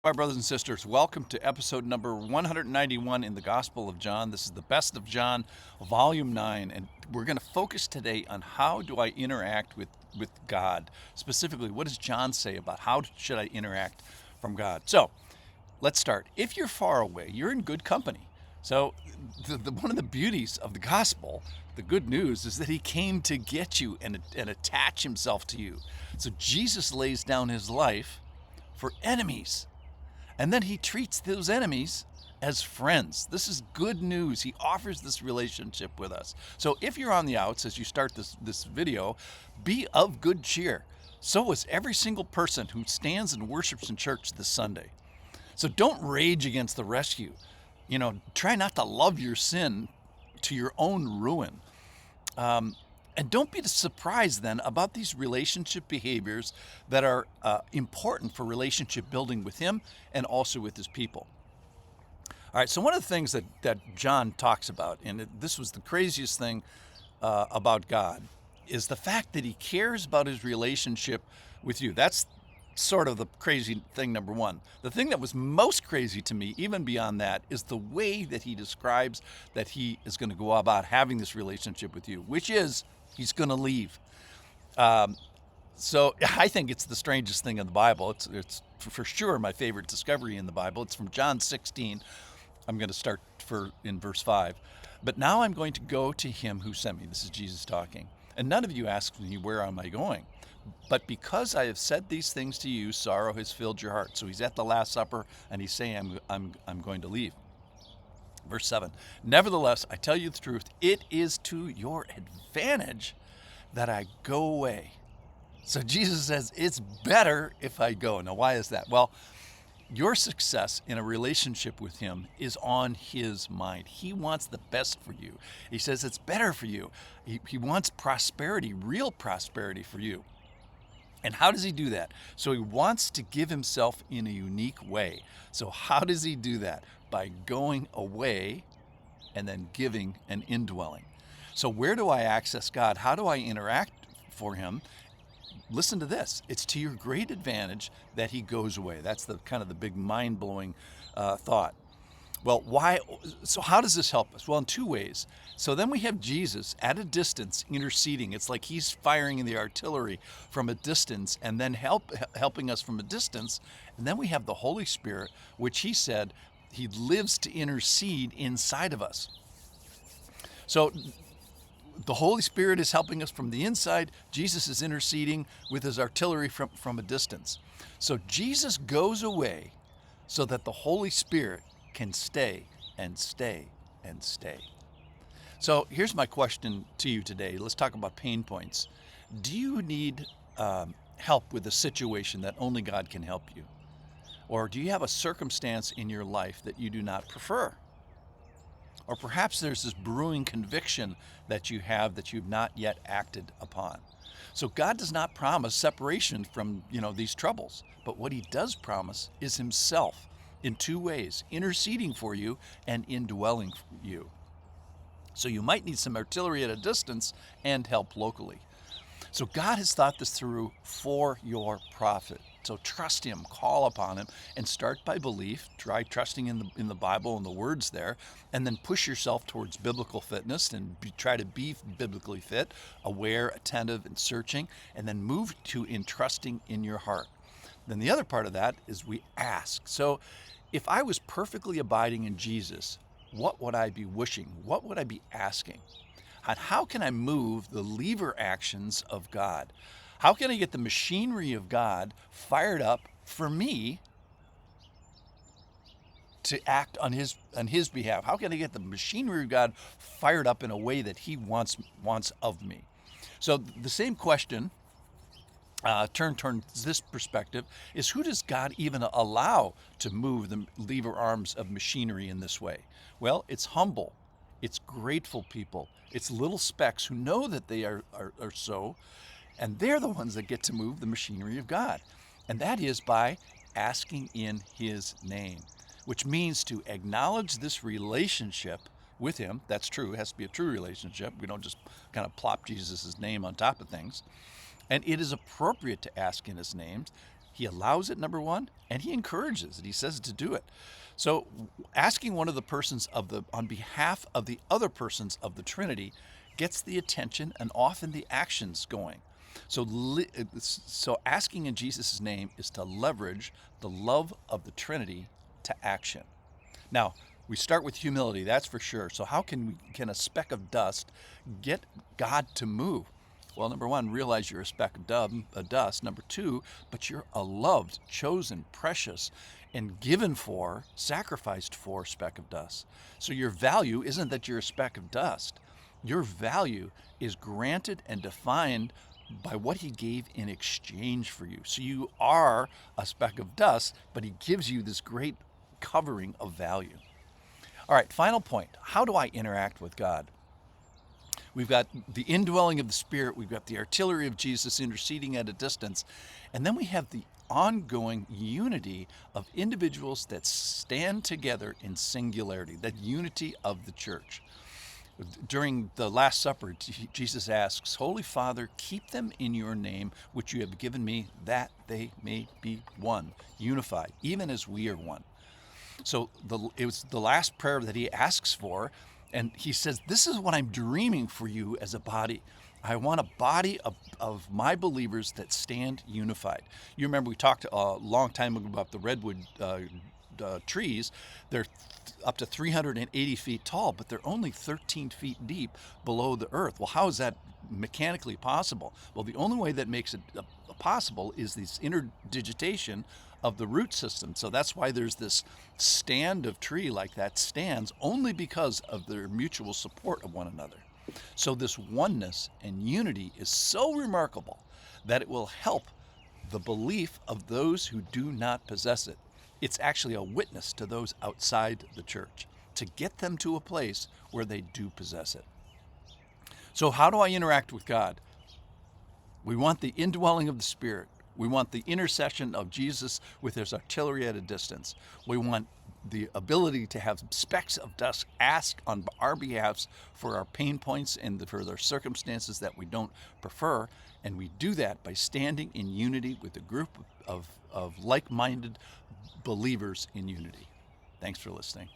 My brothers and sisters, welcome to episode number 191 in the Gospel of John. This is the Best of John, volume 9, and we're going to focus today on how do I interact with God. Specifically, what does John say about how should I interact from God? So, let's start. If you're far away, you're in good company. So, one of the beauties of the gospel, the good news, is that he came to get you and attach himself to you. So, Jesus lays down his life for enemies. And then he treats those enemies as friends. This is good news. He offers this relationship with us. So if you're on the outs as you start this video, be of good cheer. So is every single person who stands and worships in church this Sunday. So don't rage against the rescue. Try not to love your sin to your own ruin. And don't be surprised then about these relationship behaviors that are important for relationship building with him and also with his people. All right, so one of the things that John talks about, and this was the craziest thing about God, is the fact that he cares about his relationship with you. That's sort of the crazy thing, number one. The thing that was most crazy to me, even beyond that, is the way that he describes that he is going to go about having this relationship with you, which is he's going to leave. So I think it's the strangest thing in the Bible. It's for sure my favorite discovery in the Bible. It's from John 16. I'm going to start in verse 5. But now I'm going to go to him who sent me. This is Jesus talking. And none of you ask me, where am I going? But because I have said these things to you, sorrow has filled your heart. So he's at the Last Supper and he's saying, I'm going to leave. Verse 7, nevertheless, I tell you the truth, it is to your advantage that I go away. So Jesus says, it's better if I go. Now, why is that? Well, your success in a relationship with him is on his mind. He wants the best for you. He says it's better for you. He wants prosperity, real prosperity for you. And how does he do that? So he wants to give himself in a unique way. So how does he do that? By going away and then giving an indwelling. So where do I access God? How do I interact for him? Listen to this. It's to your great advantage that he goes away. That's the kind of the big mind-blowing thought. Well, why? So how does this help us? Well, in two ways. So then we have Jesus at a distance interceding. It's like he's firing in the artillery from a distance and then helping us from a distance. And then we have the Holy Spirit, which he said he lives to intercede inside of us. So the Holy Spirit is helping us from the inside. Jesus is interceding with his artillery from a distance. So Jesus goes away so that the Holy Spirit can stay and stay and stay. So here's my question to you today. Let's talk about pain points. Do you need help with a situation that only God can help you? Or do you have a circumstance in your life that you do not prefer? Or perhaps there's this brewing conviction that you have that you've not yet acted upon. So God does not promise separation from, these troubles. But what he does promise is himself in two ways, interceding for you and indwelling you. So you might need some artillery at a distance and help locally. So God has thought this through for your profit. So trust him, call upon him, and start by belief. Try trusting in the Bible and the words there, and then push yourself towards biblical fitness and try to be biblically fit, aware, attentive, and searching, and then move to entrusting in your heart. Then the other part of that is we ask. So if I was perfectly abiding in Jesus, what would I be wishing? What would I be asking? And how can I move the lever actions of God? How can I get the machinery of God fired up for me to act on his behalf? How can I get the machinery of God fired up in a way that he wants of me? So the same question towards this perspective is, who does God even allow to move the lever arms of machinery in this way? Well, it's humble, it's grateful people, it's little specks who know that they are so, and they're the ones that get to move the machinery of God. And that is by asking in his name, which means to acknowledge this relationship with him. That's true. It has to be a true relationship. We don't just kind of plop Jesus' name on top of things. And it is appropriate to ask in his name He allows it, number one, and he encourages it. He says to do it. So asking one of the persons on behalf of the other persons of the Trinity gets the attention and often the actions going. So asking in Jesus' name is to leverage the love of the Trinity to action. Now, we start with humility, that's for sure. So how can a speck of dust get God to move? Well, number one, realize you're a speck of dust. Number two, but you're a loved, chosen, precious, and given for, sacrificed for speck of dust. So your value isn't that you're a speck of dust. Your value is granted and defined by what he gave in exchange for you. So you are a speck of dust, but he gives you this great covering of value. All right, final point. How do I interact with God? We've got the indwelling of the Spirit. We've got the artillery of Jesus interceding at a distance. And then we have the ongoing unity of individuals that stand together in singularity, that unity of the church. During the Last Supper, Jesus asks, Holy Father, keep them in your name, which you have given me, that they may be one, unified, even as we are one. So it was the last prayer that he asks for, and he says, this is what I'm dreaming for you as a body. I want a body of my believers that stand unified. You remember we talked a long time ago about the redwood trees. They're up to 380 feet tall, but they're only 13 feet deep below the earth. Well, how is that mechanically possible? Well, the only way that makes it possible is this interdigitation of the root system. So that's why there's this stand of tree like that stands, only because of their mutual support of one another. So this oneness and unity is so remarkable that it will help the belief of those who do not possess it. It's actually a witness to those outside the church to get them to a place where they do possess it. So how do I interact with God? We want the indwelling of the Spirit. We want the intercession of Jesus with his artillery at a distance. We want the ability to have specks of dust ask on our behalf for our pain points and for their circumstances that we don't prefer. And we do that by standing in unity with a group of like-minded believers in unity. Thanks for listening.